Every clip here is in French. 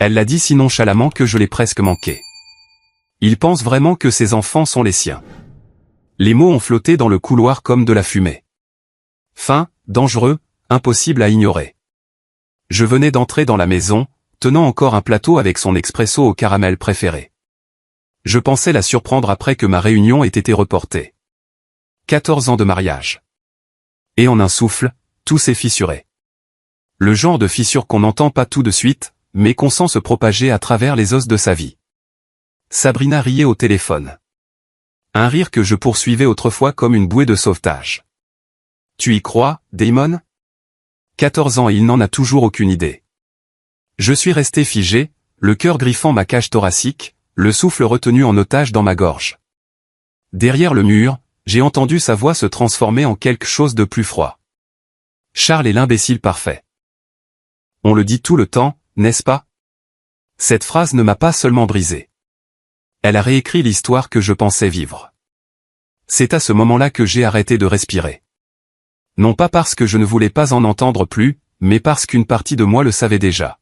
Elle l'a dit si nonchalamment que je l'ai presque manqué. Il pense vraiment que ses enfants sont les siens. Les mots ont flotté dans le couloir comme de la fumée. Fin, dangereux, impossible à ignorer. Je venais d'entrer dans la maison, tenant encore un plateau avec son expresso au caramel préféré. Je pensais la surprendre après que ma réunion ait été reportée. 14 ans de mariage. Et en un souffle, tout s'est fissuré. Le genre de fissure qu'on n'entend pas tout de suite, mais qu'on sent se propager à travers les os de sa vie. Sabrina riait au téléphone. Un rire que je poursuivais autrefois comme une bouée de sauvetage. Tu y crois, Damon ? 14 ans et il n'en a toujours aucune idée. Je suis resté figé, le cœur griffant ma cage thoracique, le souffle retenu en otage dans ma gorge. Derrière le mur, j'ai entendu sa voix se transformer en quelque chose de plus froid. Charles est l'imbécile parfait. On le dit tout le temps, n'est-ce pas ? Cette phrase ne m'a pas seulement brisé. Elle a réécrit l'histoire que je pensais vivre. C'est à ce moment-là que j'ai arrêté de respirer. Non pas parce que je ne voulais pas en entendre plus, mais parce qu'une partie de moi le savait déjà.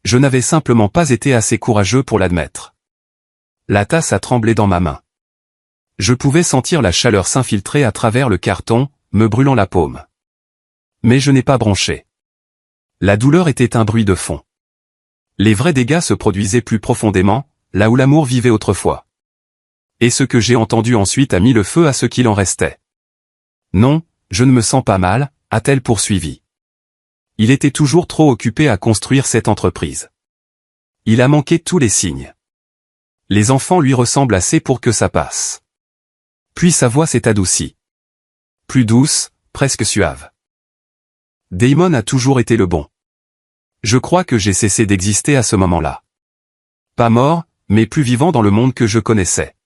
Je n'avais simplement pas été assez courageux pour l'admettre. La tasse a tremblé dans ma main. Je pouvais sentir la chaleur s'infiltrer à travers le carton, me brûlant la paume. Mais je n'ai pas bronché. La douleur était un bruit de fond. Les vrais dégâts se produisaient plus profondément, là où l'amour vivait autrefois. Et ce que j'ai entendu ensuite a mis le feu à ce qu'il en restait. Non, je ne me sens pas mal, a-t-elle poursuivi. Il était toujours trop occupé à construire cette entreprise. Il a manqué tous les signes. Les enfants lui ressemblent assez pour que ça passe. Puis sa voix s'est adoucie. Plus douce, presque suave. Damon a toujours été le bon. Je crois que j'ai cessé d'exister à ce moment-là. Pas mort, mais plus vivant dans le monde que je connaissais.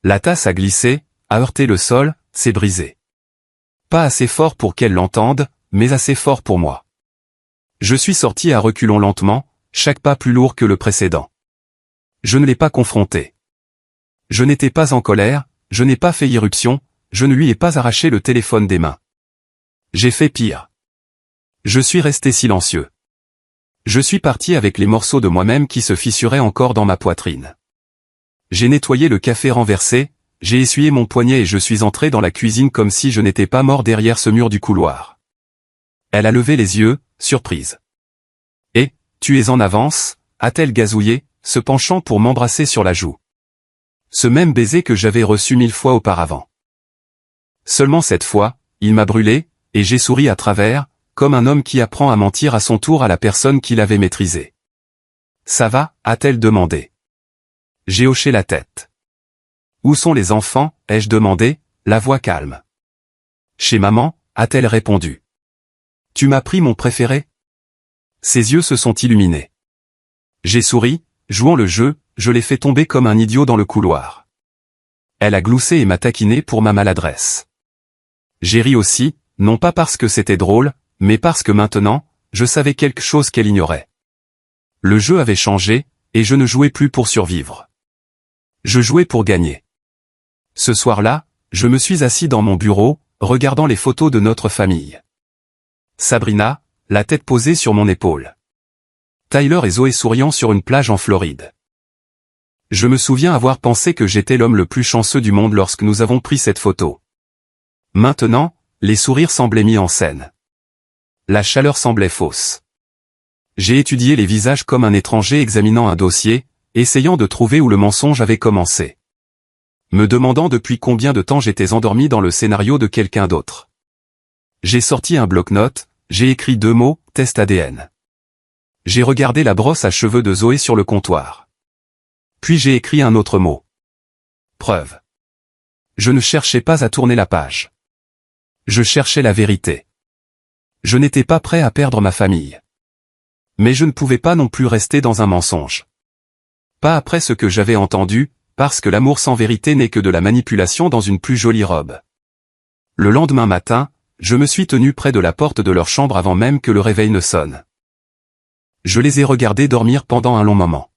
La tasse a glissé, a heurté le sol, s'est brisée. Pas assez fort pour qu'elle l'entende, mais assez fort pour moi. Je suis sorti à reculons lentement, chaque pas plus lourd que le précédent. Je ne l'ai pas confronté. Je n'étais pas en colère, je n'ai pas fait irruption, je ne lui ai pas arraché le téléphone des mains. J'ai fait pire. Je suis resté silencieux. Je suis parti avec les morceaux de moi-même qui se fissuraient encore dans ma poitrine. J'ai nettoyé le café renversé, j'ai essuyé mon poignet et je suis entré dans la cuisine comme si je n'étais pas mort derrière ce mur du couloir. Elle a levé les yeux, surprise. « Et, tu es en avance ?» a-t-elle gazouillé, se penchant pour m'embrasser sur la joue. Ce même baiser que j'avais reçu 1000 fois auparavant. Seulement cette fois, il m'a brûlé, et j'ai souri à travers, comme un homme qui apprend à mentir à son tour à la personne qu'il avait maîtrisée. « Ça va ?» a-t-elle demandé. J'ai hoché la tête. « Où sont les enfants ?» ai-je demandé, la voix calme. « Chez maman » a-t-elle répondu. « Tu m'as pris mon préféré ?» Ses yeux se sont illuminés. J'ai souri, jouant le jeu, je l'ai fait tomber comme un idiot dans le couloir. Elle a gloussé et m'a taquiné pour ma maladresse. J'ai ri aussi, non pas parce que c'était drôle, mais parce que maintenant, je savais quelque chose qu'elle ignorait. Le jeu avait changé, et je ne jouais plus pour survivre. Je jouais pour gagner. Ce soir-là, je me suis assis dans mon bureau, regardant les photos de notre famille. Sabrina, la tête posée sur mon épaule. Tyler et Zoé souriant sur une plage en Floride. Je me souviens avoir pensé que j'étais l'homme le plus chanceux du monde lorsque nous avons pris cette photo. Maintenant, les sourires semblaient mis en scène. La chaleur semblait fausse. J'ai étudié les visages comme un étranger examinant un dossier, essayant de trouver où le mensonge avait commencé. Me demandant depuis combien de temps j'étais endormi dans le scénario de quelqu'un d'autre. J'ai sorti un bloc-notes, j'ai écrit 2 mots, test ADN. J'ai regardé la brosse à cheveux de Zoé sur le comptoir. Puis j'ai écrit un autre mot. Preuve. Je ne cherchais pas à tourner la page. Je cherchais la vérité. Je n'étais pas prêt à perdre ma famille. Mais je ne pouvais pas non plus rester dans un mensonge. Pas après ce que j'avais entendu, parce que l'amour sans vérité n'est que de la manipulation dans une plus jolie robe. Le lendemain matin, je me suis tenu près de la porte de leur chambre avant même que le réveil ne sonne. Je les ai regardés dormir pendant un long moment.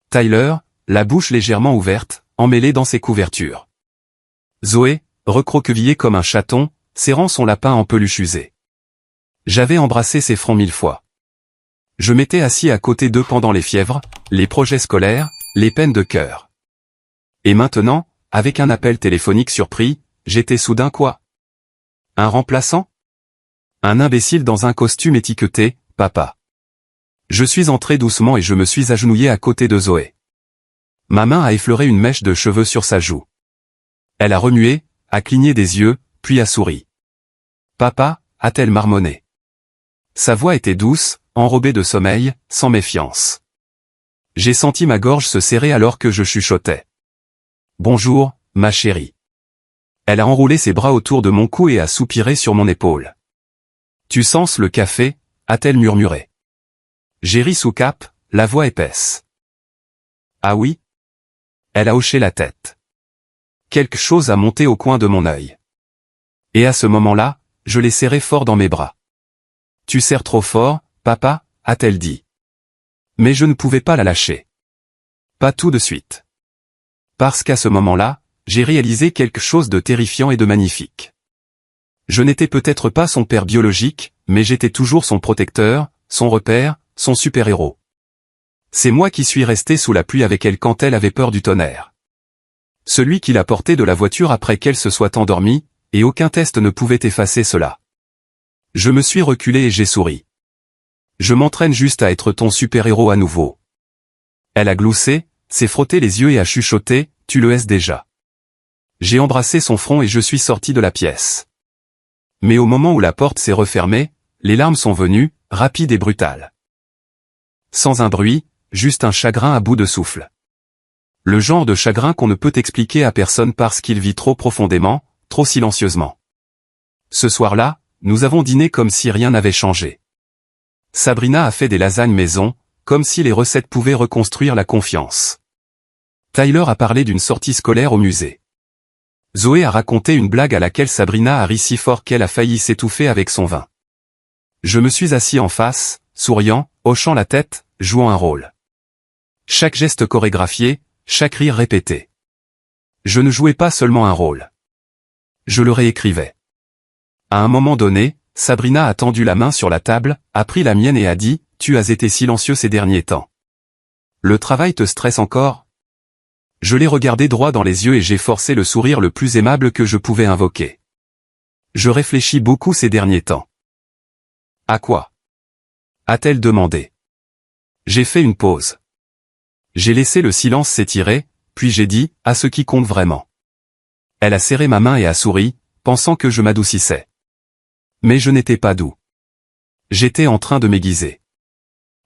Tyler, la bouche légèrement ouverte, emmêlée dans ses couvertures. Zoé, recroquevillée comme un chaton, serrant son lapin en peluche usée. J'avais embrassé ses fronts 1000 fois. Je m'étais assis à côté d'eux pendant les fièvres, les projets scolaires, les peines de cœur. Et maintenant, avec un appel téléphonique surpris, j'étais soudain quoi? Un remplaçant? Un imbécile dans un costume étiqueté « Papa ». Je suis entré doucement et je me suis agenouillé à côté de Zoé. Ma main a effleuré une mèche de cheveux sur sa joue. Elle a remué, a cligné des yeux, puis a souri. « Papa » a-t-elle marmonné. Sa voix était douce, enrobée de sommeil, sans méfiance. J'ai senti ma gorge se serrer alors que je chuchotais. « Bonjour, ma chérie. » Elle a enroulé ses bras autour de mon cou et a soupiré sur mon épaule. « Tu sens le café » a-t-elle murmuré. J'ai ri sous cape, la voix épaisse. « Ah oui ?» Elle a hoché la tête. Quelque chose a monté au coin de mon œil. Et à ce moment-là, je l'ai serré fort dans mes bras. « Tu serres trop fort, papa » a-t-elle dit. Mais je ne pouvais pas la lâcher. Pas tout de suite. Parce qu'à ce moment-là, j'ai réalisé quelque chose de terrifiant et de magnifique. Je n'étais peut-être pas son père biologique, mais j'étais toujours son protecteur, son repère, son super-héros. C'est moi qui suis resté sous la pluie avec elle quand elle avait peur du tonnerre. Celui qui l'a portée de la voiture après qu'elle se soit endormie, et aucun test ne pouvait effacer cela. Je me suis reculé et j'ai souri. Je m'entraîne juste à être ton super-héros à nouveau. Elle a gloussé, s'est frotté les yeux et a chuchoté, tu le es déjà. J'ai embrassé son front et je suis sorti de la pièce. Mais au moment où la porte s'est refermée, les larmes sont venues, rapides et brutales. Sans un bruit, juste un chagrin à bout de souffle. Le genre de chagrin qu'on ne peut expliquer à personne parce qu'il vit trop profondément, trop silencieusement. Ce soir-là, nous avons dîné comme si rien n'avait changé. Sabrina a fait des lasagnes maison, comme si les recettes pouvaient reconstruire la confiance. Tyler a parlé d'une sortie scolaire au musée. Zoé a raconté une blague à laquelle Sabrina a ri si fort qu'elle a failli s'étouffer avec son vin. Je me suis assis en face, souriant, hochant la tête, jouant un rôle. Chaque geste chorégraphié, chaque rire répété. Je ne jouais pas seulement un rôle. Je le réécrivais. À un moment donné, Sabrina a tendu la main sur la table, a pris la mienne et a dit « Tu as été silencieux ces derniers temps. Le travail te stresse encore ?» Je l'ai regardé droit dans les yeux et j'ai forcé le sourire le plus aimable que je pouvais invoquer. Je réfléchis beaucoup ces derniers temps. « À quoi ?» a-t-elle demandé. J'ai fait une pause. J'ai laissé le silence s'étirer, puis j'ai dit « À ce qui compte vraiment. » Elle a serré ma main et a souri, pensant que je m'adoucissais. Mais je n'étais pas doux. J'étais en train de m'aiguiser.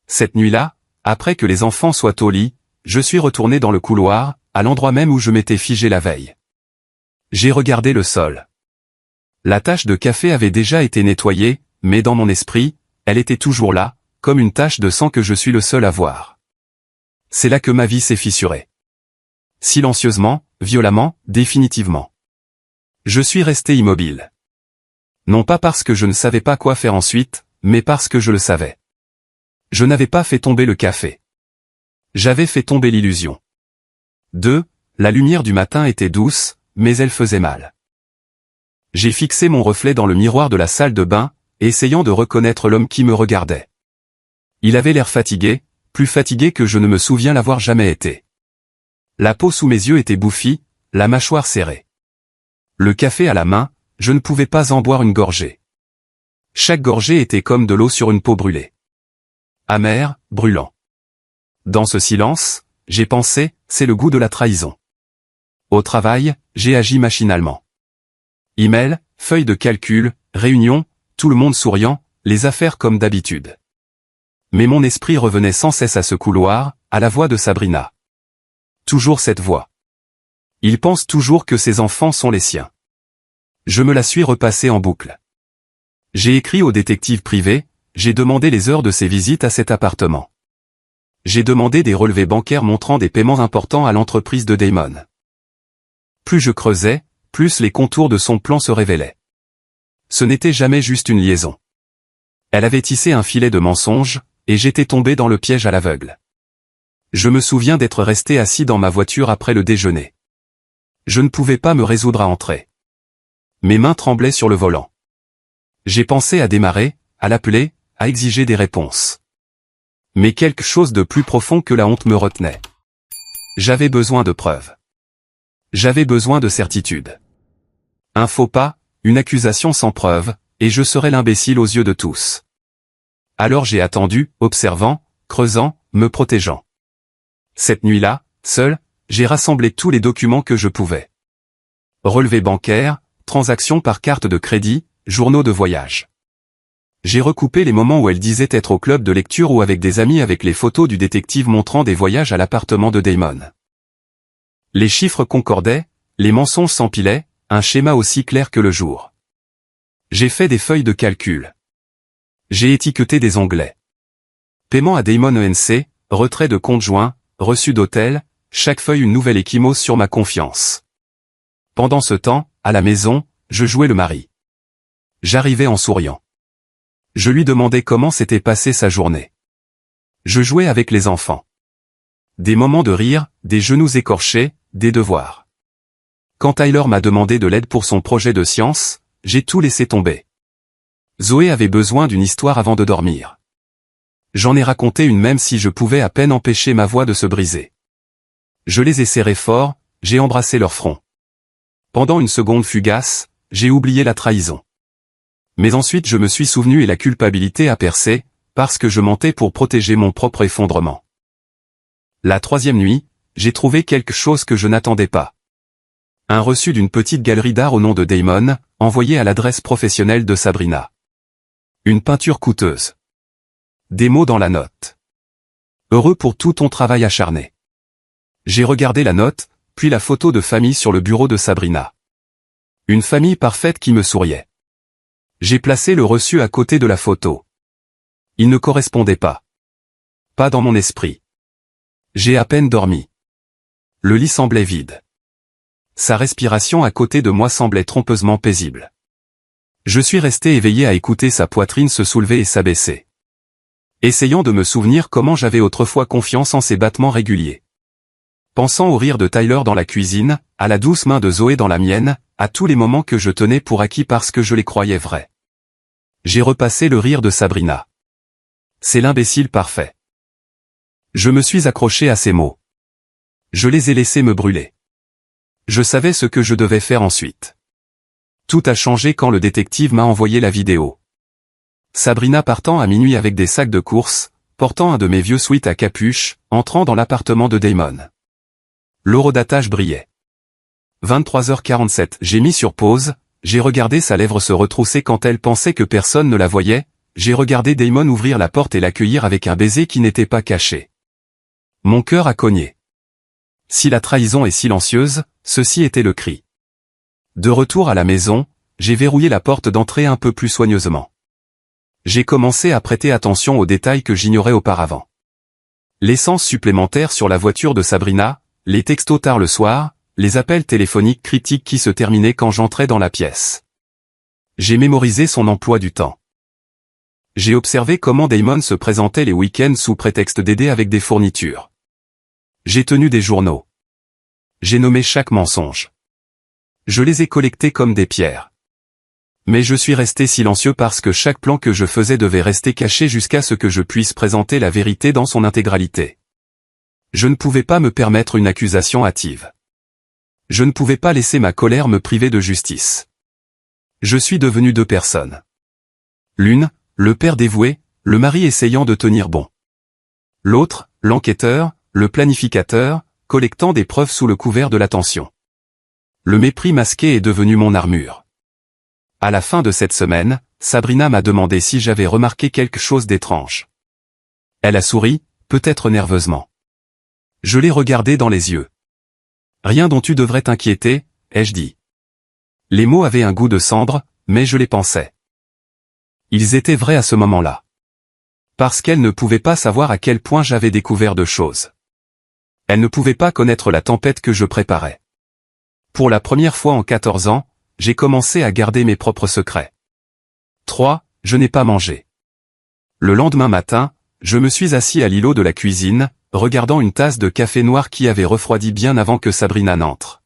Cette nuit-là, après que les enfants soient au lit, je suis retourné dans le couloir, à l'endroit même où je m'étais figé la veille. J'ai regardé le sol. La tache de café avait déjà été nettoyée, mais dans mon esprit, elle était toujours là, comme une tache de sang que je suis le seul à voir. C'est là que ma vie s'est fissurée. Silencieusement, violemment, définitivement. Je suis resté immobile. Non pas parce que je ne savais pas quoi faire ensuite, mais parce que je le savais. Je n'avais pas fait tomber le café. J'avais fait tomber l'illusion. 2. La lumière du matin était douce, mais elle faisait mal. J'ai fixé mon reflet dans le miroir de la salle de bain, essayant de reconnaître l'homme qui me regardait. Il avait l'air fatigué, plus fatigué que je ne me souviens l'avoir jamais été. La peau sous mes yeux était bouffie, la mâchoire serrée. Le café à la main, je ne pouvais pas en boire une gorgée. Chaque gorgée était comme de l'eau sur une peau brûlée. Amer, brûlant. Dans ce silence, j'ai pensé, c'est le goût de la trahison. Au travail, j'ai agi machinalement. Email, feuille de calcul, réunion, tout le monde souriant, les affaires comme d'habitude. Mais mon esprit revenait sans cesse à ce couloir, à la voix de Sabrina. Toujours cette voix. Il pense toujours que ses enfants sont les siens. Je me la suis repassée en boucle. J'ai écrit au détective privé, j'ai demandé les heures de ses visites à cet appartement. J'ai demandé des relevés bancaires montrant des paiements importants à l'entreprise de Damon. Plus je creusais, plus les contours de son plan se révélaient. Ce n'était jamais juste une liaison. Elle avait tissé un filet de mensonges, et j'étais tombé dans le piège à l'aveugle. Je me souviens d'être resté assis dans ma voiture après le déjeuner. Je ne pouvais pas me résoudre à entrer. Mes mains tremblaient sur le volant. J'ai pensé à démarrer, à l'appeler, à exiger des réponses. Mais quelque chose de plus profond que la honte me retenait. J'avais besoin de preuves. J'avais besoin de certitude. Un faux pas, une accusation sans preuve, et je serais l'imbécile aux yeux de tous. Alors j'ai attendu, observant, creusant, me protégeant. Cette nuit-là, seul, j'ai rassemblé tous les documents que je pouvais. Relevés bancaires, transactions par carte de crédit, journaux de voyage. J'ai recoupé les moments où elle disait être au club de lecture ou avec des amis avec les photos du détective montrant des voyages à l'appartement de Damon. Les chiffres concordaient, les mensonges s'empilaient, un schéma aussi clair que le jour. J'ai fait des feuilles de calcul. J'ai étiqueté des onglets. Paiement à Damon ENC, retrait de compte joint, reçu d'hôtel, chaque feuille une nouvelle échymose sur ma confiance. Pendant ce temps, à la maison, je jouais le mari. J'arrivais en souriant. Je lui demandais comment s'était passée sa journée. Je jouais avec les enfants. Des moments de rire, des genoux écorchés, des devoirs. Quand Tyler m'a demandé de l'aide pour son projet de science, j'ai tout laissé tomber. Zoé avait besoin d'une histoire avant de dormir. J'en ai raconté une même si je pouvais à peine empêcher ma voix de se briser. Je les ai serrés fort, j'ai embrassé leur front. Pendant une seconde fugace, j'ai oublié la trahison. Mais ensuite je me suis souvenu et la culpabilité a percé, parce que je mentais pour protéger mon propre effondrement. La troisième nuit, j'ai trouvé quelque chose que je n'attendais pas. Un reçu d'une petite galerie d'art au nom de Damon, envoyé à l'adresse professionnelle de Sabrina. Une peinture coûteuse. Des mots dans la note. Heureux pour tout ton travail acharné. J'ai regardé la note, puis la photo de famille sur le bureau de Sabrina. Une famille parfaite qui me souriait. J'ai placé le reçu à côté de la photo. Il ne correspondait pas. Pas dans mon esprit. J'ai à peine dormi. Le lit semblait vide. Sa respiration à côté de moi semblait trompeusement paisible. Je suis resté éveillé à écouter sa poitrine se soulever et s'abaisser. Essayant de me souvenir comment j'avais autrefois confiance en ses battements réguliers. Pensant au rire de Tyler dans la cuisine, à la douce main de Zoé dans la mienne, à tous les moments que je tenais pour acquis parce que je les croyais vrais. J'ai repassé le rire de Sabrina. C'est l'imbécile parfait. Je me suis accroché à ces mots. Je les ai laissés me brûler. Je savais ce que je devais faire ensuite. Tout a changé quand le détective m'a envoyé la vidéo. Sabrina partant à minuit avec des sacs de course, portant un de mes vieux sweats à capuche, entrant dans l'appartement de Damon. L'horodatage brillait. 23h47, j'ai mis sur pause, j'ai regardé sa lèvre se retrousser quand elle pensait que personne ne la voyait, j'ai regardé Damon ouvrir la porte et l'accueillir avec un baiser qui n'était pas caché. Mon cœur a cogné. Si la trahison est silencieuse, ceci était le cri. De retour à la maison, j'ai verrouillé la porte d'entrée un peu plus soigneusement. J'ai commencé à prêter attention aux détails que j'ignorais auparavant. L'essence supplémentaire sur la voiture de Sabrina, les textos tard le soir, les appels téléphoniques critiques qui se terminaient quand j'entrais dans la pièce. J'ai mémorisé son emploi du temps. J'ai observé comment Damon se présentait les week-ends sous prétexte d'aider avec des fournitures. J'ai tenu des journaux. J'ai nommé chaque mensonge. Je les ai collectés comme des pierres. Mais je suis resté silencieux parce que chaque plan que je faisais devait rester caché jusqu'à ce que je puisse présenter la vérité dans son intégralité. Je ne pouvais pas me permettre une accusation hâtive. Je ne pouvais pas laisser ma colère me priver de justice. Je suis devenu deux personnes. L'une, le père dévoué, le mari essayant de tenir bon. L'autre, l'enquêteur, le planificateur, collectant des preuves sous le couvert de l'attention. Le mépris masqué est devenu mon armure. À la fin de cette semaine, Sabrina m'a demandé si j'avais remarqué quelque chose d'étrange. Elle a souri, peut-être nerveusement. Je l'ai regardée dans les yeux. Rien dont tu devrais t'inquiéter, ai-je dit. Les mots avaient un goût de cendre, mais je les pensais. Ils étaient vrais à ce moment-là. Parce qu'elle ne pouvait pas savoir à quel point j'avais découvert de choses. Elle ne pouvait pas connaître la tempête que je préparais. Pour la première fois en 14 ans, j'ai commencé à garder mes propres secrets. 3. Je n'ai pas mangé. Le lendemain matin, je me suis assis à l'îlot de la cuisine, regardant une tasse de café noir qui avait refroidi bien avant que Sabrina n'entre.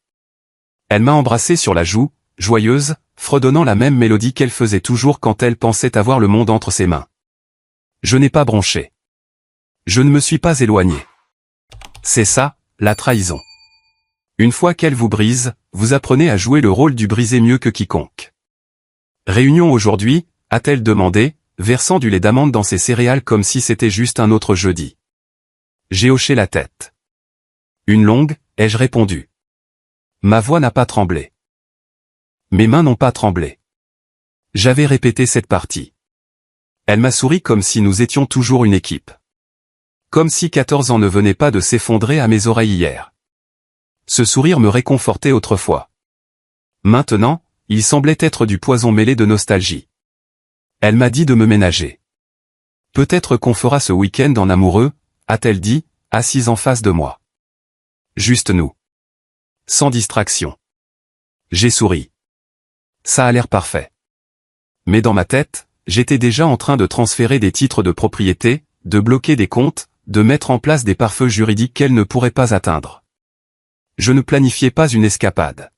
Elle m'a embrassé sur la joue, joyeuse, fredonnant la même mélodie qu'elle faisait toujours quand elle pensait avoir le monde entre ses mains. Je n'ai pas bronché. Je ne me suis pas éloigné. C'est ça, la trahison. Une fois qu'elle vous brise, vous apprenez à jouer le rôle du brisé mieux que quiconque. Réunion aujourd'hui, a-t-elle demandé, versant du lait d'amande dans ses céréales comme si c'était juste un autre jeudi. J'ai hoché la tête. Une longue, ai-je répondu. Ma voix n'a pas tremblé. Mes mains n'ont pas tremblé. J'avais répété cette partie. Elle m'a souri comme si nous étions toujours une équipe. Comme si 14 ans ne venaient pas de s'effondrer à mes oreilles hier. Ce sourire me réconfortait autrefois. Maintenant, il semblait être du poison mêlé de nostalgie. Elle m'a dit de me ménager. Peut-être qu'on fera ce week-end en amoureux, a-t-elle dit, assise en face de moi. Juste nous. Sans distraction. J'ai souri. Ça a l'air parfait. Mais dans ma tête, j'étais déjà en train de transférer des titres de propriété, de bloquer des comptes, de mettre en place des pare-feux juridiques qu'elle ne pourrait pas atteindre. Je ne planifiais pas une escapade.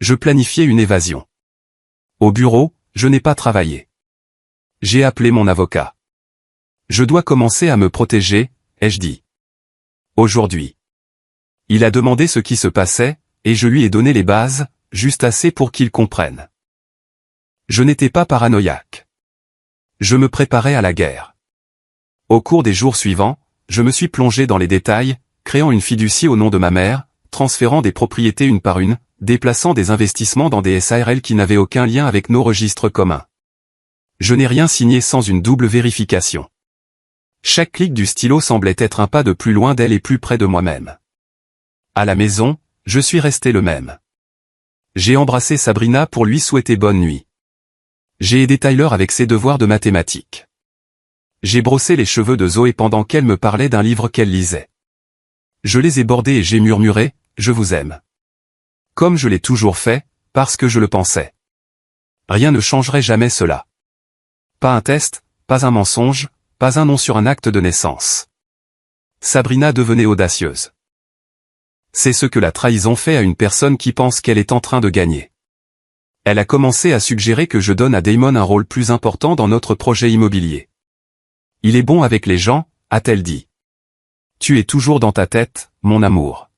Je planifiais une évasion. Au bureau, je n'ai pas travaillé. J'ai appelé mon avocat. Je dois commencer à me protéger, ai-je dit. Aujourd'hui. Il a demandé ce qui se passait, et je lui ai donné les bases, juste assez pour qu'il comprenne. Je n'étais pas paranoïaque. Je me préparais à la guerre. Au cours des jours suivants, je me suis plongé dans les détails, créant une fiducie au nom de ma mère, transférant des propriétés une par une, déplaçant des investissements dans des SARL qui n'avaient aucun lien avec nos registres communs. Je n'ai rien signé sans une double vérification. Chaque clic du stylo semblait être un pas de plus loin d'elle et plus près de moi-même. À la maison, je suis resté le même. J'ai embrassé Sabrina pour lui souhaiter bonne nuit. J'ai aidé Tyler avec ses devoirs de mathématiques. J'ai brossé les cheveux de Zoé pendant qu'elle me parlait d'un livre qu'elle lisait. Je les ai bordés et j'ai murmuré, « Je vous aime ». Comme je l'ai toujours fait, parce que je le pensais. Rien ne changerait jamais cela. Pas un test, pas un mensonge, pas un nom sur un acte de naissance. Sabrina devenait audacieuse. C'est ce que la trahison fait à une personne qui pense qu'elle est en train de gagner. Elle a commencé à suggérer que je donne à Damon un rôle plus important dans notre projet immobilier. Il est bon avec les gens, a-t-elle dit. Tu es toujours dans ta tête, mon amour.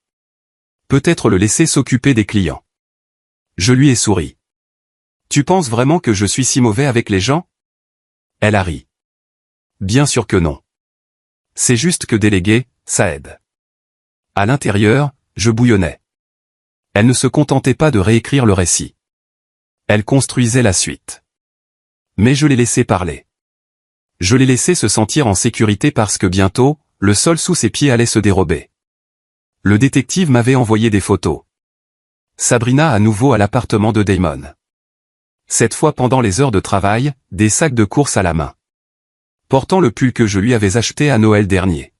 Peut-être le laisser s'occuper des clients. Je lui ai souri. Tu penses vraiment que je suis si mauvais avec les gens? Elle a ri. Bien sûr que non. C'est juste que déléguer, ça aide. À l'intérieur, je bouillonnais. Elle ne se contentait pas de réécrire le récit. Elle construisait la suite. Mais je l'ai laissé parler. Je l'ai laissé se sentir en sécurité parce que bientôt, le sol sous ses pieds allait se dérober. Le détective m'avait envoyé des photos. Sabrina à nouveau à l'appartement de Damon. Cette fois pendant les heures de travail, des sacs de course à la main. Portant le pull que je lui avais acheté à Noël dernier.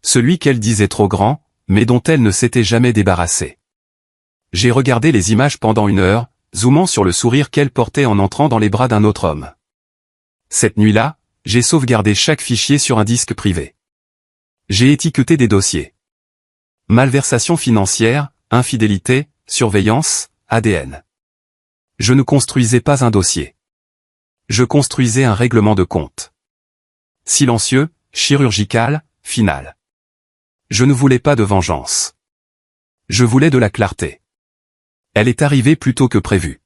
Celui qu'elle disait trop grand, mais dont elle ne s'était jamais débarrassée. J'ai regardé les images pendant 1 heure, zoomant sur le sourire qu'elle portait en entrant dans les bras d'un autre homme. Cette nuit-là, j'ai sauvegardé chaque fichier sur un disque privé. J'ai étiqueté des dossiers. Malversation financière, infidélité, surveillance, ADN. Je ne construisais pas un dossier. Je construisais un règlement de compte. Silencieux, chirurgical, final. Je ne voulais pas de vengeance. Je voulais de la clarté. Elle est arrivée plus tôt que prévu.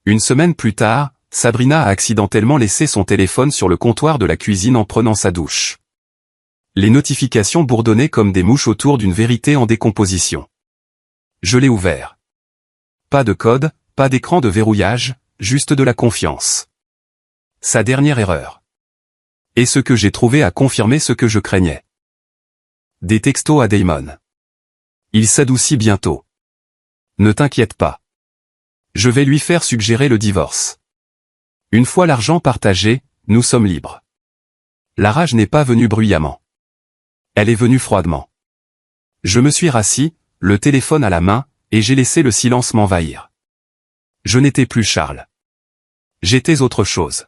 1 semaine plus tard, Sabrina a accidentellement laissé son téléphone sur le comptoir de la cuisine en prenant sa douche. Les notifications bourdonnaient comme des mouches autour d'une vérité en décomposition. Je l'ai ouvert. Pas de code, pas d'écran de verrouillage, juste de la confiance. Sa dernière erreur. Et ce que j'ai trouvé a confirmé ce que je craignais. Des textos à Damon. Il s'adoucit bientôt. Ne t'inquiète pas. Je vais lui faire suggérer le divorce. Une fois l'argent partagé, nous sommes libres. La rage n'est pas venue bruyamment. Elle est venue froidement. Je me suis rassis, le téléphone à la main, et j'ai laissé le silence m'envahir. Je n'étais plus Charles. J'étais autre chose.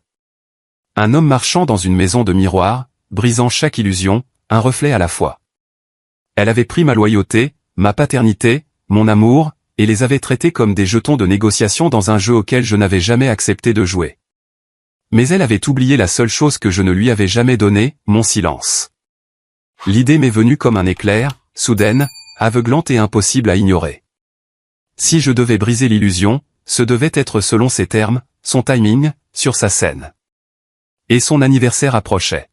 Un homme marchant dans une maison de miroirs, brisant chaque illusion, un reflet à la fois. Elle avait pris ma loyauté, ma paternité, mon amour, et les avait traités comme des jetons de négociation dans un jeu auquel je n'avais jamais accepté de jouer. Mais elle avait oublié la seule chose que je ne lui avais jamais donnée, mon silence. L'idée m'est venue comme un éclair, soudaine, aveuglante et impossible à ignorer. Si je devais briser l'illusion, ce devait être selon ses termes, son timing, sur sa scène. Et son anniversaire approchait.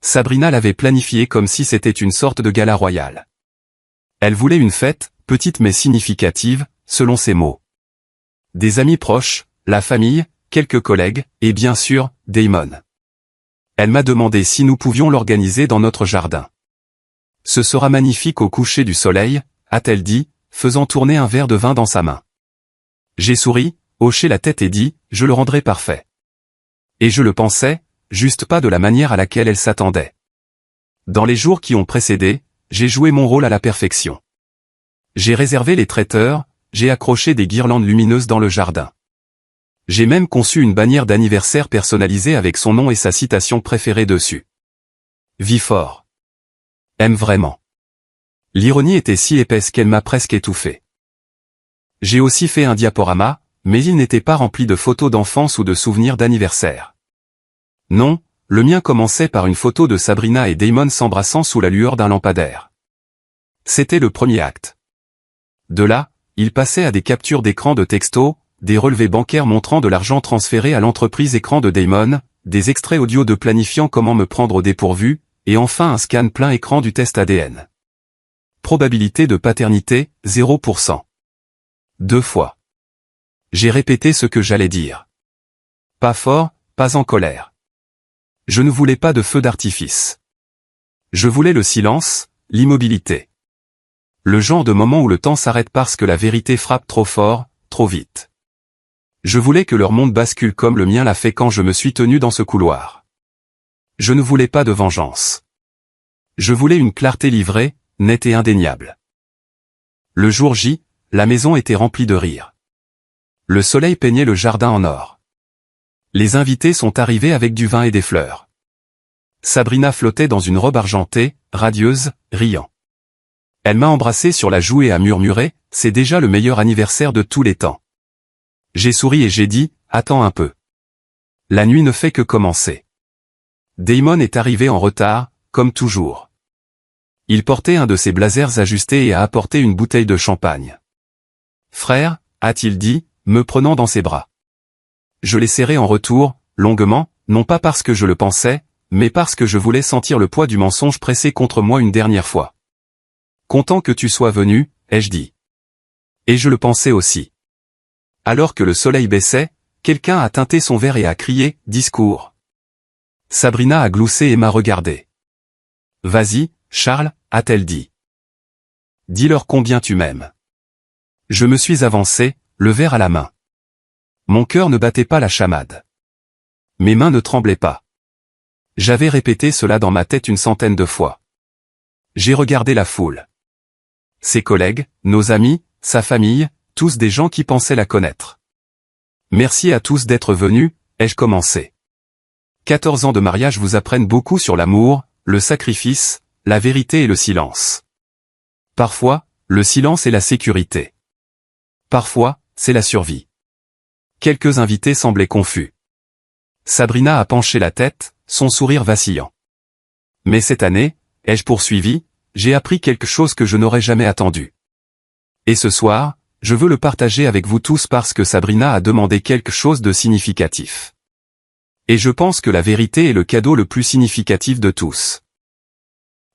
Sabrina l'avait planifié comme si c'était une sorte de gala royal. Elle voulait une fête, petite mais significative, selon ses mots. Des amis proches, la famille, quelques collègues, et bien sûr, Damon. Elle m'a demandé si nous pouvions l'organiser dans notre jardin. Ce sera magnifique au coucher du soleil, a-t-elle dit, faisant tourner un verre de vin dans sa main. J'ai souri, hoché la tête et dit, je le rendrai parfait. Et je le pensais, juste pas de la manière à laquelle elle s'attendait. Dans les jours qui ont précédé, j'ai joué mon rôle à la perfection. J'ai réservé les traiteurs, j'ai accroché des guirlandes lumineuses dans le jardin. J'ai même conçu une bannière d'anniversaire personnalisée avec son nom et sa citation préférée dessus. Vis fort. Aime vraiment. L'ironie était si épaisse qu'elle m'a presque étouffé. J'ai aussi fait un diaporama, mais il n'était pas rempli de photos d'enfance ou de souvenirs d'anniversaire. Non, le mien commençait par une photo de Sabrina et Damon s'embrassant sous la lueur d'un lampadaire. C'était le premier acte. De là, il passait à des captures d'écran de textos, des relevés bancaires montrant de l'argent transféré à l'entreprise écran de Damon, des extraits audio de planifiant comment me prendre au dépourvu, et enfin un scan plein écran du test ADN. Probabilité de paternité, 0%. 2 fois. J'ai répété ce que j'allais dire. Pas fort, pas en colère. Je ne voulais pas de feu d'artifice. Je voulais le silence, l'immobilité. Le genre de moment où le temps s'arrête parce que la vérité frappe trop fort, trop vite. Je voulais que leur monde bascule comme le mien l'a fait quand je me suis tenu dans ce couloir. Je ne voulais pas de vengeance. Je voulais une clarté livrée, nette et indéniable. Le jour J, la maison était remplie de rires. Le soleil peignait le jardin en or. Les invités sont arrivés avec du vin et des fleurs. Sabrina flottait dans une robe argentée, radieuse, riant. Elle m'a embrassé sur la joue et a murmuré, « C'est déjà le meilleur anniversaire de tous les temps. » J'ai souri et j'ai dit, « Attends un peu. La nuit ne fait que commencer. » Damon est arrivé en retard, comme toujours. Il portait un de ses blazers ajustés et a apporté une bouteille de champagne. « Frère, a-t-il dit, me prenant dans ses bras. Je l'ai serré en retour, longuement, non pas parce que je le pensais, mais parce que je voulais sentir le poids du mensonge pressé contre moi une dernière fois. « Content que tu sois venu, ai-je dit. Et je le pensais aussi. » Alors que le soleil baissait, quelqu'un a teinté son verre et a crié « Discours ». Sabrina a gloussé et m'a regardé. « Vas-y, Charles, a-t-elle dit. Dis-leur combien tu m'aimes. » Je me suis avancé, le verre à la main. Mon cœur ne battait pas la chamade. Mes mains ne tremblaient pas. J'avais répété cela dans ma tête une centaine de fois. J'ai regardé la foule. Ses collègues, nos amis, sa famille, tous des gens qui pensaient la connaître. Merci à tous d'être venus, ai-je commencé. 14 ans de mariage vous apprennent beaucoup sur l'amour, le sacrifice, la vérité et le silence. Parfois, le silence est la sécurité. Parfois, c'est la survie. Quelques invités semblaient confus. Sabrina a penché la tête, son sourire vacillant. Mais cette année, ai-je poursuivi, j'ai appris quelque chose que je n'aurais jamais attendu. Et ce soir, je veux le partager avec vous tous parce que Sabrina a demandé quelque chose de significatif. Et je pense que la vérité est le cadeau le plus significatif de tous.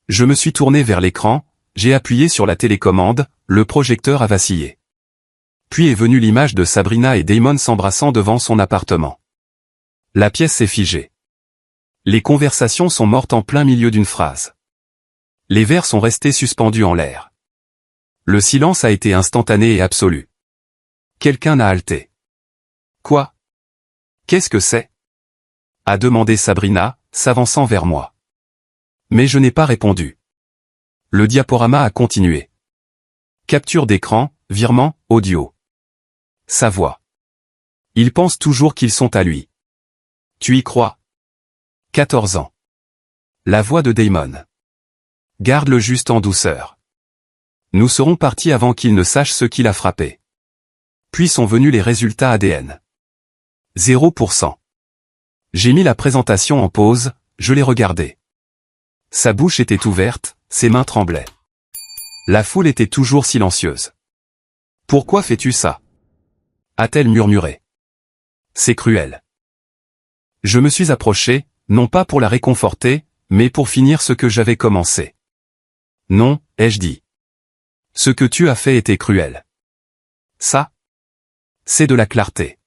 Je me suis tourné vers l'écran, j'ai appuyé sur la télécommande, le projecteur a vacillé. Puis est venue l'image de Sabrina et Damon s'embrassant devant son appartement. La pièce s'est figée. Les conversations sont mortes en plein milieu d'une phrase. Les verres sont restés suspendus en l'air. Le silence a été instantané et absolu. Quelqu'un a halté. « Quoi ? Qu'est-ce que c'est ?» a demandé Sabrina, s'avançant vers moi. Mais je n'ai pas répondu. Le diaporama a continué. Capture d'écran, virement, audio. Sa voix. Ils pensent toujours qu'ils sont à lui. Tu y crois ? 14 ans. La voix de Damon. Garde-le juste en douceur. Nous serons partis avant qu'il ne sache ce qui l'a frappé. Puis sont venus les résultats ADN. 0%. J'ai mis la présentation en pause, je l'ai regardé. Sa bouche était ouverte, ses mains tremblaient. La foule était toujours silencieuse. « Pourquoi fais-tu ça » a-t-elle murmuré. « C'est cruel. » Je me suis approché, non pas pour la réconforter, mais pour finir ce que j'avais commencé. « Non, ai-je dit. Ce que tu as fait était cruel. Ça, c'est de la clarté. »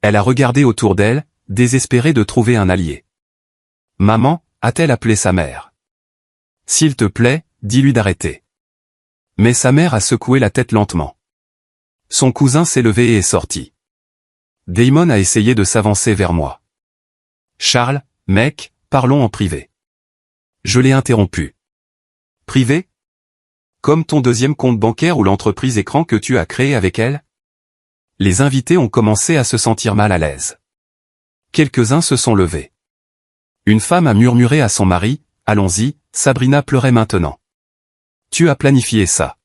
Elle a regardé autour d'elle, désespérée de trouver un allié. « Maman » a-t-elle appelé sa mère. « S'il te plaît, dis-lui d'arrêter. » Mais sa mère a secoué la tête lentement. Son cousin s'est levé et est sorti. Damon a essayé de s'avancer vers moi. « Charles, mec, parlons en privé. » Je l'ai interrompu. « Privé ? Comme ton deuxième compte bancaire ou l'entreprise écran que tu as créé avec elle ?» Les invités ont commencé à se sentir mal à l'aise. Quelques-uns se sont levés. Une femme a murmuré à son mari, « Allons-y, Sabrina pleurait maintenant. Tu as planifié ça.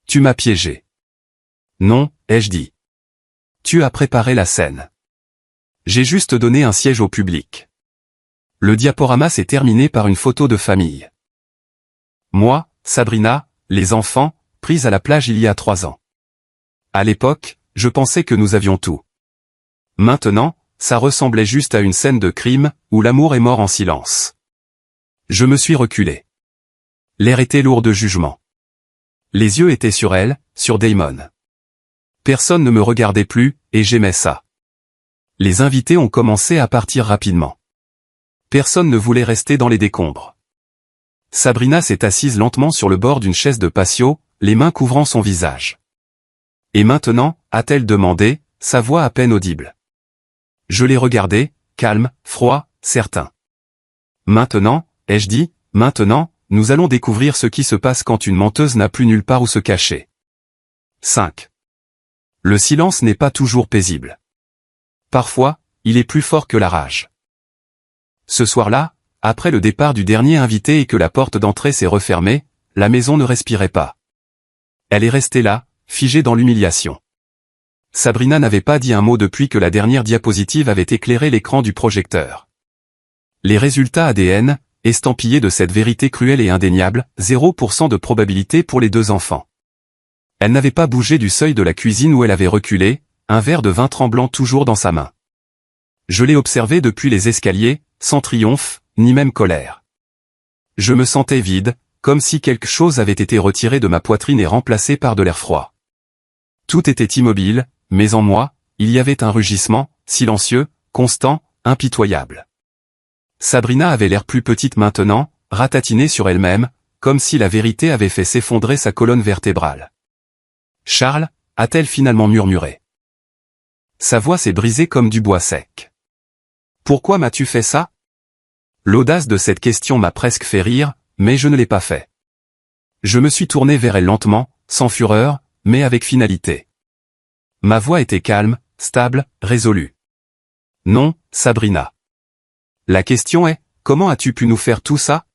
Tu m'as piégé. » Non, ai-je dit. Tu as préparé la scène. J'ai juste donné un siège au public. Le diaporama s'est terminé par une photo de famille. Moi, Sabrina, les enfants, pris à la plage il y a 3 ans. À l'époque, je pensais que nous avions tout. Maintenant, ça ressemblait juste à une scène de crime, où l'amour est mort en silence. Je me suis reculé. L'air était lourd de jugement. Les yeux étaient sur elle, sur Damon. Personne ne me regardait plus, et j'aimais ça. Les invités ont commencé à partir rapidement. Personne ne voulait rester dans les décombres. Sabrina s'est assise lentement sur le bord d'une chaise de patio, les mains couvrant son visage. « Et maintenant » a-t-elle demandé, sa voix à peine audible. Je l'ai regardé, calme, froid, certain. « Maintenant » ai-je dit, « maintenant, nous allons découvrir ce qui se passe quand une menteuse n'a plus nulle part où se cacher. » 5. Le silence n'est pas toujours paisible. Parfois, il est plus fort que la rage. Ce soir-là, après le départ du dernier invité et que la porte d'entrée s'est refermée, la maison ne respirait pas. Elle est restée là, figée dans l'humiliation. Sabrina n'avait pas dit un mot depuis que la dernière diapositive avait éclairé l'écran du projecteur. Les résultats ADN, estampillés de cette vérité cruelle et indéniable, 0% de probabilité pour les 2 enfants. Elle n'avait pas bougé du seuil de la cuisine où elle avait reculé, un verre de vin tremblant toujours dans sa main. Je l'ai observé depuis les escaliers, sans triomphe, ni même colère. Je me sentais vide, comme si quelque chose avait été retiré de ma poitrine et remplacé par de l'air froid. Tout était immobile, mais en moi, il y avait un rugissement, silencieux, constant, impitoyable. Sabrina avait l'air plus petite maintenant, ratatinée sur elle-même, comme si la vérité avait fait s'effondrer sa colonne vertébrale. « Charles » a-t-elle finalement murmuré. Sa voix s'est brisée comme du bois sec. « Pourquoi m'as-tu fait ça ?» L'audace de cette question m'a presque fait rire, mais je ne l'ai pas fait. Je me suis tourné vers elle lentement, sans fureur, mais avec finalité. Ma voix était calme, stable, résolue. « Non, Sabrina. La question est, comment as-tu pu nous faire tout ça ?»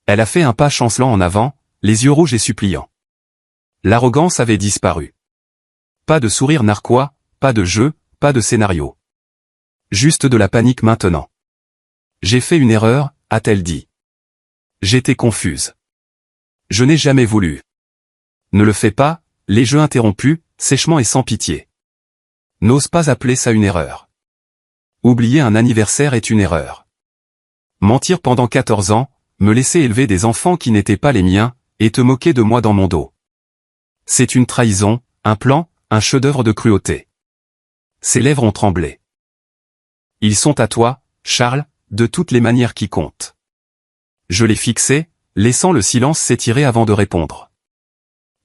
Elle a fait un pas chancelant en avant, les yeux rouges et suppliants. L'arrogance avait disparu. Pas de sourire narquois, pas de jeu, pas de scénario. Juste de la panique maintenant. « J'ai fait une erreur » a-t-elle dit. J'étais confuse. Je n'ai jamais voulu. Ne le fais pas, les jeux interrompus, sèchement et sans pitié. N'ose pas appeler ça une erreur. Oublier un anniversaire est une erreur. Mentir pendant 14 ans, me laisser élever des enfants qui n'étaient pas les miens, et te moquer de moi dans mon dos. C'est une trahison, un plan, un chef-d'œuvre de cruauté. Ses lèvres ont tremblé. Ils sont à toi, Charles, de toutes les manières qui comptent. Je l'ai fixé, laissant le silence s'étirer avant de répondre.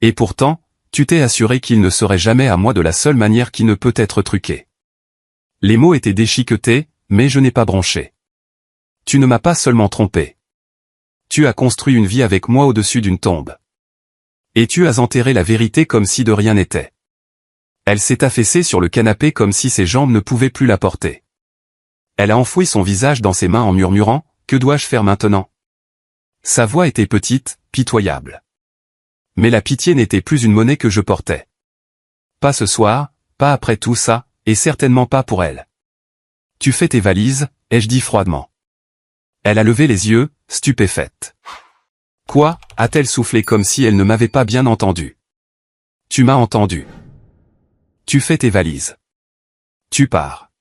Et pourtant, tu t'es assuré qu'il ne serait jamais à moi de la seule manière qui ne peut être truquée. Les mots étaient déchiquetés, mais je n'ai pas bronché. Tu ne m'as pas seulement trompé. Tu as construit une vie avec moi au-dessus d'une tombe. Et tu as enterré la vérité comme si de rien n'était. Elle s'est affaissée sur le canapé comme si ses jambes ne pouvaient plus la porter. Elle a enfoui son visage dans ses mains en murmurant, « Que dois-je faire maintenant ?» Sa voix était petite, pitoyable. Mais la pitié n'était plus une monnaie que je portais. Pas ce soir, pas après tout ça, et certainement pas pour elle. Tu fais tes valises, ai-je dit froidement. Elle a levé les yeux, stupéfaite. Quoi, a-t-elle soufflé comme si elle ne m'avait pas bien entendu. Tu m'as entendu. Tu fais tes valises. Tu pars.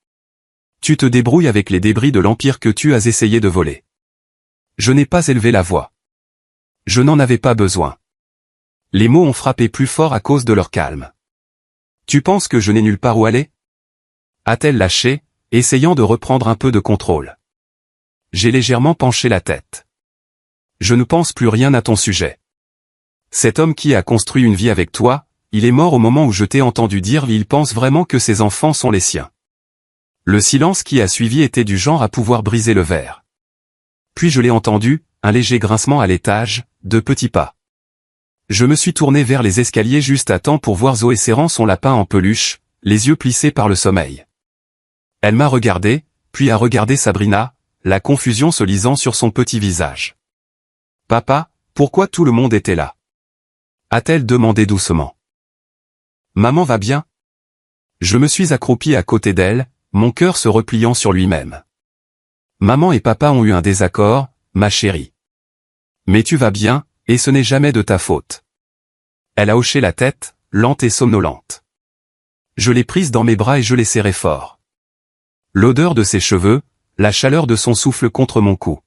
Tu te débrouilles avec les débris de l'empire que tu as essayé de voler. Je n'ai pas élevé la voix. Je n'en avais pas besoin. Les mots ont frappé plus fort à cause de leur calme. Tu penses que je n'ai nulle part où aller? A-t-elle lâché, essayant de reprendre un peu de contrôle. J'ai légèrement penché la tête. Je ne pense plus rien à ton sujet. Cet homme qui a construit une vie avec toi, il est mort au moment où je t'ai entendu dire il pense vraiment que ses enfants sont les siens. Le silence qui a suivi était du genre à pouvoir briser le verre. Puis je l'ai entendu, un léger grincement à l'étage, 2 petits pas. Je me suis tourné vers les escaliers juste à temps pour voir Zoé serrant son lapin en peluche, les yeux plissés par le sommeil. Elle m'a regardé, puis a regardé Sabrina, la confusion se lisant sur son petit visage. « Papa, pourquoi tout le monde était là ?» a-t-elle demandé doucement. « Maman va bien ?» Je me suis accroupi à côté d'elle, mon cœur se repliant sur lui-même. « Maman et papa ont eu un désaccord, ma chérie. Mais tu vas bien, et ce n'est jamais de ta faute. » Elle a hoché la tête, lente et somnolente. Je l'ai prise dans mes bras et je l'ai serrée fort. L'odeur de ses cheveux, la chaleur de son souffle contre mon cou.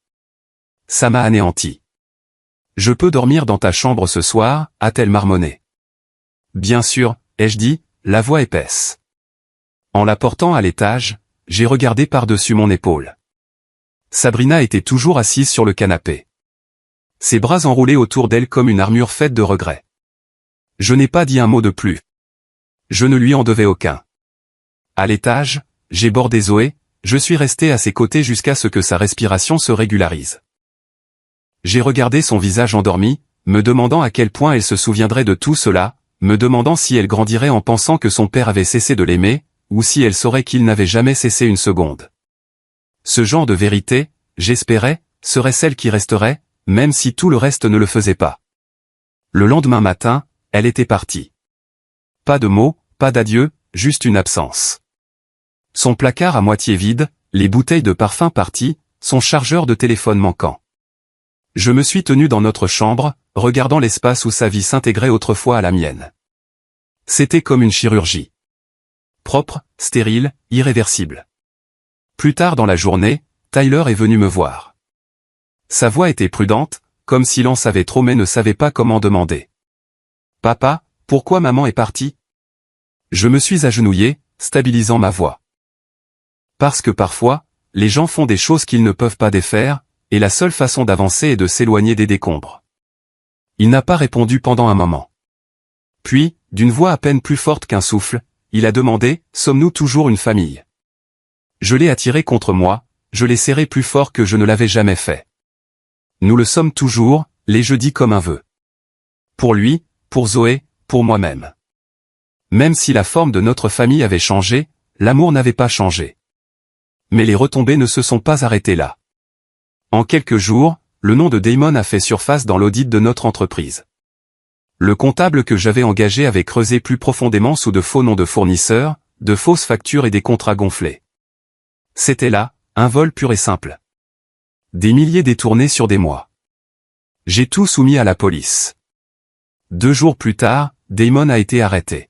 Ça m'a anéanti. « Je peux dormir dans ta chambre ce soir ?» a-t-elle marmonné. « Bien sûr, ai-je dit, la voix épaisse. » En la portant à l'étage, j'ai regardé par-dessus mon épaule. Sabrina était toujours assise sur le canapé. Ses bras enroulés autour d'elle comme une armure faite de regrets. Je n'ai pas dit un mot de plus. Je ne lui en devais aucun. À l'étage, j'ai bordé Zoé, je suis resté à ses côtés jusqu'à ce que sa respiration se régularise. J'ai regardé son visage endormi, me demandant à quel point elle se souviendrait de tout cela, me demandant si elle grandirait en pensant que son père avait cessé de l'aimer, ou si elle saurait qu'il n'avait jamais cessé une seconde. Ce genre de vérité, j'espérais, serait celle qui resterait, même si tout le reste ne le faisait pas. Le lendemain matin, elle était partie. Pas de mots, pas d'adieu, juste une absence. Son placard à moitié vide, les bouteilles de parfum parties, son chargeur de téléphone manquant. Je me suis tenu dans notre chambre, regardant l'espace où sa vie s'intégrait autrefois à la mienne. C'était comme une chirurgie. Propre, stérile, irréversible. Plus tard dans la journée, Tyler est venu me voir. Sa voix était prudente, comme s'il en savait trop mais ne savait pas comment demander. « Papa, pourquoi maman est partie ?» Je me suis agenouillé, stabilisant ma voix. Parce que parfois, les gens font des choses qu'ils ne peuvent pas défaire, et la seule façon d'avancer est de s'éloigner des décombres. Il n'a pas répondu pendant un moment. Puis, d'une voix à peine plus forte qu'un souffle, il a demandé « Sommes-nous toujours une famille ?» Je l'ai attiré contre moi, je l'ai serré plus fort que je ne l'avais jamais fait. Nous le sommes toujours, les jeudis comme un vœu. Pour lui, pour Zoé, pour moi-même. Même si la forme de notre famille avait changé, l'amour n'avait pas changé. Mais les retombées ne se sont pas arrêtées là. En quelques jours, le nom de Damon a fait surface dans l'audit de notre entreprise. Le comptable que j'avais engagé avait creusé plus profondément sous de faux noms de fournisseurs, de fausses factures et des contrats gonflés. C'était là, un vol pur et simple. Des milliers détournés sur des mois. J'ai tout soumis à la police. 2 jours plus tard, Damon a été arrêté.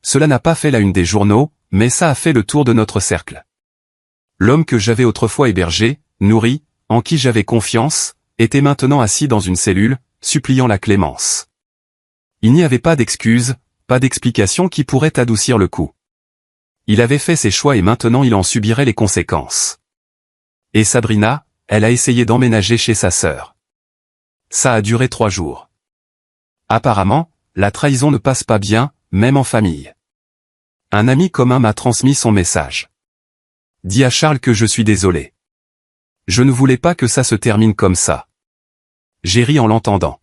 Cela n'a pas fait la une des journaux, mais ça a fait le tour de notre cercle. L'homme que j'avais autrefois hébergé, nourri, en qui j'avais confiance, était maintenant assis dans une cellule, suppliant la clémence. Il n'y avait pas d'excuses, pas d'explication qui pourrait adoucir le coup. Il avait fait ses choix et maintenant il en subirait les conséquences. Et Sabrina, elle a essayé d'emménager chez sa sœur. Ça a duré 3 jours. Apparemment, la trahison ne passe pas bien, même en famille. Un ami commun m'a transmis son message. Dis à Charles que je suis désolé. Je ne voulais pas que ça se termine comme ça. J'ai ri en l'entendant.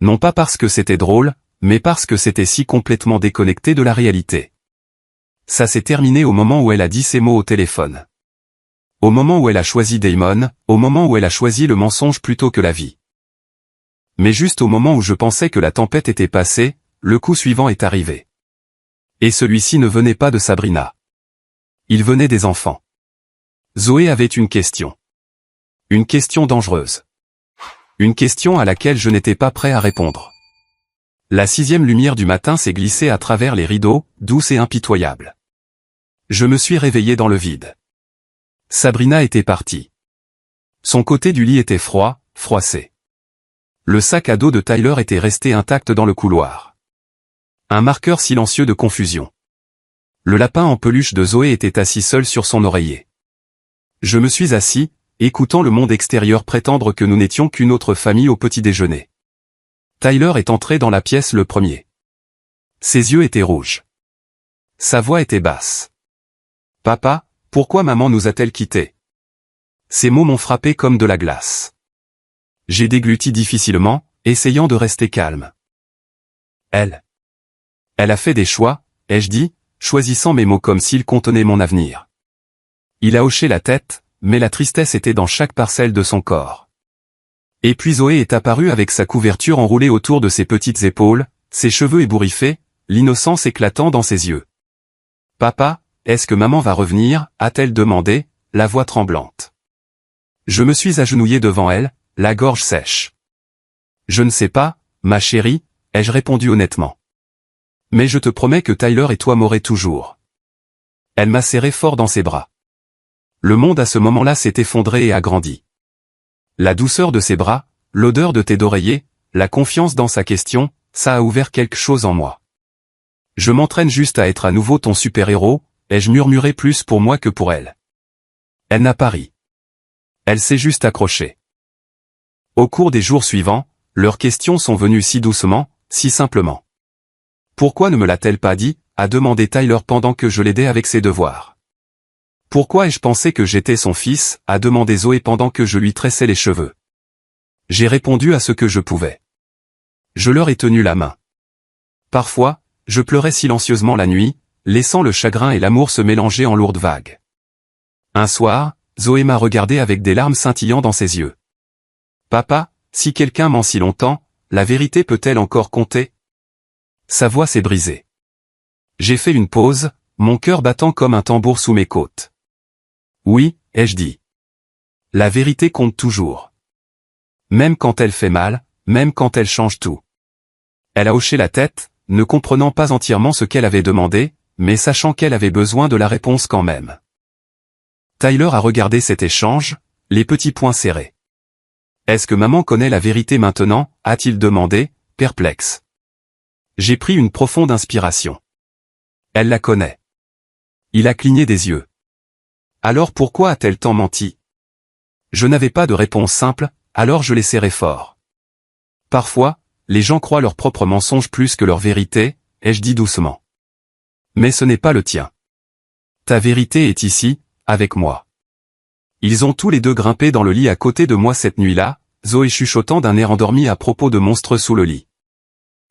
Non pas parce que c'était drôle, mais parce que c'était si complètement déconnecté de la réalité. Ça s'est terminé au moment où elle a dit ces mots au téléphone. Au moment où elle a choisi Damon, au moment où elle a choisi le mensonge plutôt que la vie. Mais juste au moment où je pensais que la tempête était passée, le coup suivant est arrivé. Et celui-ci ne venait pas de Sabrina. Il venait des enfants. Zoé avait une question. Une question dangereuse. Une question à laquelle je n'étais pas prêt à répondre. La 6e lumière du matin s'est glissée à travers les rideaux, douce et impitoyable. Je me suis réveillé dans le vide. Sabrina était partie. Son côté du lit était froid, froissé. Le sac à dos de Tyler était resté intact dans le couloir. Un marqueur silencieux de confusion. Le lapin en peluche de Zoé était assis seul sur son oreiller. Je me suis assis, écoutant le monde extérieur prétendre que nous n'étions qu'une autre famille au petit déjeuner. Tyler est entré dans la pièce le premier. Ses yeux étaient rouges. Sa voix était basse. « Papa, pourquoi maman nous a-t-elle quittés ?» Ces mots m'ont frappé comme de la glace. J'ai dégluti difficilement, essayant de rester calme. Elle a fait des choix, ai-je dit, choisissant mes mots comme s'ils contenaient mon avenir. Il a hoché la tête, mais la tristesse était dans chaque parcelle de son corps. Et puis Zoé est apparue avec sa couverture enroulée autour de ses petites épaules, ses cheveux ébouriffés, l'innocence éclatant dans ses yeux. « Papa, est-ce que maman va revenir ?» a-t-elle demandé, la voix tremblante. Je me suis agenouillé devant elle, la gorge sèche. « Je ne sais pas, ma chérie, » ai-je répondu honnêtement. « Mais je te promets que Tyler et toi m'aurez toujours. » Elle m'a serré fort dans ses bras. Le monde à ce moment-là s'est effondré et agrandi. La douceur de ses bras, l'odeur de tes d'oreiller, la confiance dans sa question, ça a ouvert quelque chose en moi. « Je m'entraîne juste à être à nouveau ton super-héros », ai-je murmuré plus pour moi que pour elle. Elle n'a pas ri. Elle s'est juste accrochée. Au cours des jours suivants, leurs questions sont venues si doucement, si simplement. « Pourquoi ne me l'a-t-elle pas dit ?» a demandé Tyler pendant que je l'aidais avec ses devoirs. « Pourquoi ai-je pensé que j'étais son fils ?» a demandé Zoé pendant que je lui tressais les cheveux. J'ai répondu à ce que je pouvais. Je leur ai tenu la main. Parfois, je pleurais silencieusement la nuit, laissant le chagrin et l'amour se mélanger en lourdes vagues. Un soir, Zoé m'a regardé avec des larmes scintillant dans ses yeux. « Papa, si quelqu'un ment si longtemps, la vérité peut-elle encore compter ?» Sa voix s'est brisée. J'ai fait une pause, mon cœur battant comme un tambour sous mes côtes. « Oui, ai-je dit. La vérité compte toujours. Même quand elle fait mal, même quand elle change tout. » Elle a hoché la tête, ne comprenant pas entièrement ce qu'elle avait demandé, mais sachant qu'elle avait besoin de la réponse quand même. Tyler a regardé cet échange, les petits poings serrés. « Est-ce que maman connaît la vérité maintenant ?» a-t-il demandé, perplexe. J'ai pris une profonde inspiration. Elle la connaît. Il a cligné des yeux. Alors pourquoi a-t-elle tant menti? Je n'avais pas de réponse simple, alors je les serrai fort. Parfois, les gens croient leurs propres mensonges plus que leur vérité, ai-je dit doucement. Mais ce n'est pas le tien. Ta vérité est ici, avec moi. Ils ont tous les deux grimpé dans le lit à côté de moi cette nuit-là, Zoé chuchotant d'un air endormi à propos de monstres sous le lit.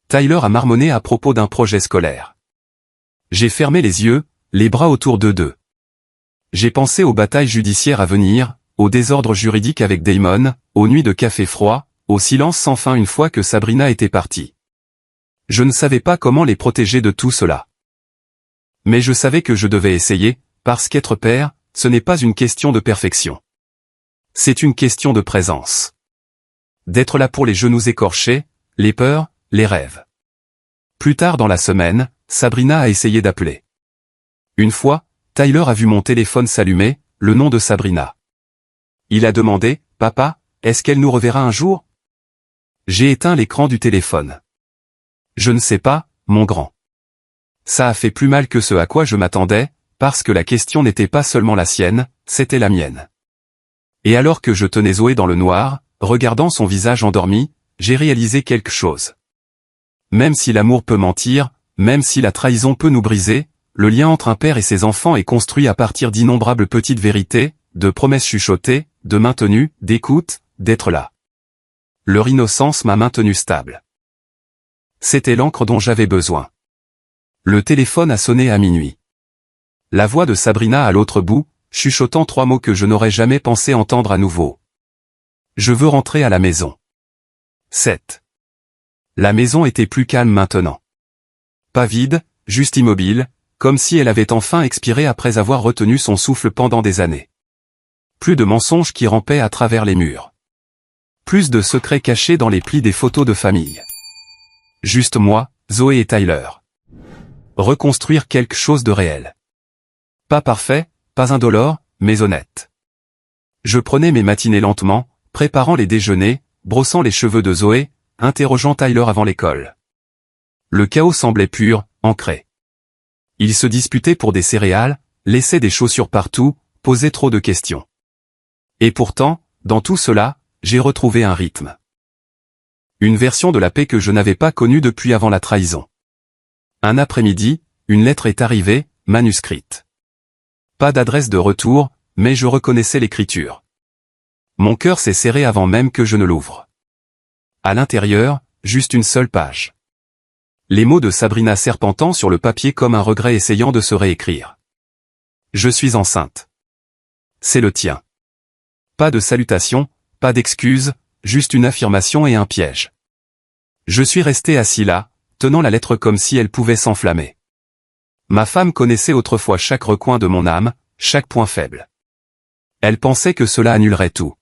Tyler a marmonné à propos d'un projet scolaire. J'ai fermé les yeux, les bras autour d'eux deux. J'ai pensé aux batailles judiciaires à venir, au désordre juridique avec Damon, aux nuits de café froid, au silence sans fin une fois que Sabrina était partie. Je ne savais pas comment les protéger de tout cela. Mais je savais que je devais essayer, parce qu'être père, ce n'est pas une question de perfection. C'est une question de présence. D'être là pour les genoux écorchés, les peurs, les rêves. Plus tard dans la semaine, Sabrina a essayé d'appeler. Une fois, Tyler a vu mon téléphone s'allumer, le nom de Sabrina. Il a demandé, « Papa, est-ce qu'elle nous reverra un jour ?» J'ai éteint l'écran du téléphone. Je ne sais pas, mon grand. Ça a fait plus mal que ce à quoi je m'attendais, parce que la question n'était pas seulement la sienne, c'était la mienne. Et alors que je tenais Zoé dans le noir, regardant son visage endormi, j'ai réalisé quelque chose. Même si l'amour peut mentir, même si la trahison peut nous briser, le lien entre un père et ses enfants est construit à partir d'innombrables petites vérités, de promesses chuchotées, de maintenue, d'écoute, d'être là. Leur innocence m'a maintenu stable. C'était l'encre dont j'avais besoin. Le téléphone a sonné à minuit. La voix de Sabrina à l'autre bout, chuchotant 3 mots que je n'aurais jamais pensé entendre à nouveau. Je veux rentrer à la maison. 7. La maison était plus calme maintenant. Pas vide, juste immobile, comme si elle avait enfin expiré après avoir retenu son souffle pendant des années. Plus de mensonges qui rampaient à travers les murs. Plus de secrets cachés dans les plis des photos de famille. Juste moi, Zoé et Tyler. Reconstruire quelque chose de réel. Pas parfait, pas indolore, mais honnête. Je prenais mes matinées lentement, préparant les déjeuners, brossant les cheveux de Zoé, interrogeant Tyler avant l'école. Le chaos semblait pur, ancré. Il se disputait pour des céréales, laissait des chaussures partout, posait trop de questions. Et pourtant, dans tout cela, j'ai retrouvé un rythme. Une version de la paix que je n'avais pas connue depuis avant la trahison. Un après-midi, une lettre est arrivée, manuscrite. Pas d'adresse de retour, mais je reconnaissais l'écriture. Mon cœur s'est serré avant même que je ne l'ouvre. À l'intérieur, juste une seule page. Les mots de Sabrina serpentant sur le papier comme un regret essayant de se réécrire. Je suis enceinte. C'est le tien. Pas de salutation, pas d'excuses, juste une affirmation et un piège. Je suis resté assis là, tenant la lettre comme si elle pouvait s'enflammer. Ma femme connaissait autrefois chaque recoin de mon âme, chaque point faible. Elle pensait que cela annulerait tout.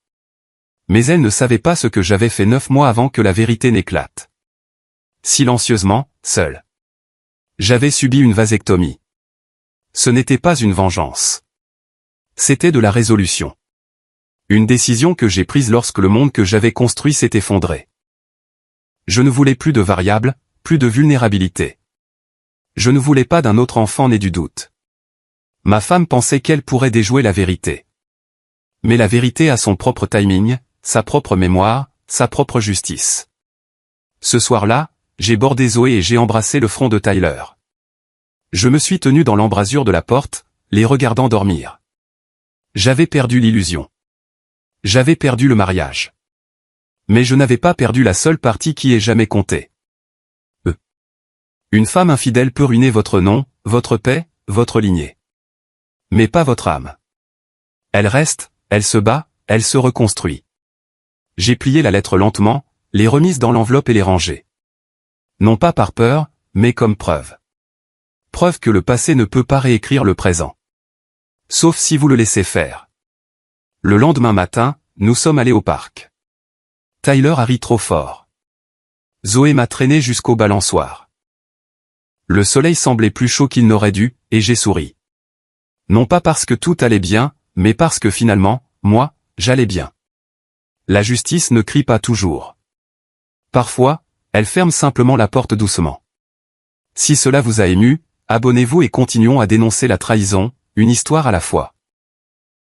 Mais elle ne savait pas ce que j'avais fait 9 mois avant que la vérité n'éclate. Silencieusement, seul. J'avais subi une vasectomie. Ce n'était pas une vengeance. C'était de la résolution. Une décision que j'ai prise lorsque le monde que j'avais construit s'est effondré. Je ne voulais plus de variables, plus de vulnérabilité. Je ne voulais pas d'un autre enfant né du doute. Ma femme pensait qu'elle pourrait déjouer la vérité. Mais la vérité a son propre timing, sa propre mémoire, sa propre justice. Ce soir-là, j'ai bordé Zoé et j'ai embrassé le front de Tyler. Je me suis tenu dans l'embrasure de la porte, les regardant dormir. J'avais perdu l'illusion. J'avais perdu le mariage. Mais je n'avais pas perdu la seule partie qui ait jamais compté. Une femme infidèle peut ruiner votre nom, votre paix, votre lignée. Mais pas votre âme. Elle reste, elle se bat, elle se reconstruit. J'ai plié la lettre lentement, les remises dans l'enveloppe et les rangées. Non pas par peur, mais comme preuve. Preuve que le passé ne peut pas réécrire le présent. Sauf si vous le laissez faire. Le lendemain matin, nous sommes allés au parc. Tyler a ri trop fort. Zoé m'a traîné jusqu'au balançoire. Le soleil semblait plus chaud qu'il n'aurait dû, et j'ai souri. Non pas parce que tout allait bien, mais parce que finalement, moi, j'allais bien. La justice ne crie pas toujours. Parfois, elle ferme simplement la porte doucement. Si cela vous a ému, abonnez-vous et continuons à dénoncer la trahison, une histoire à la fois.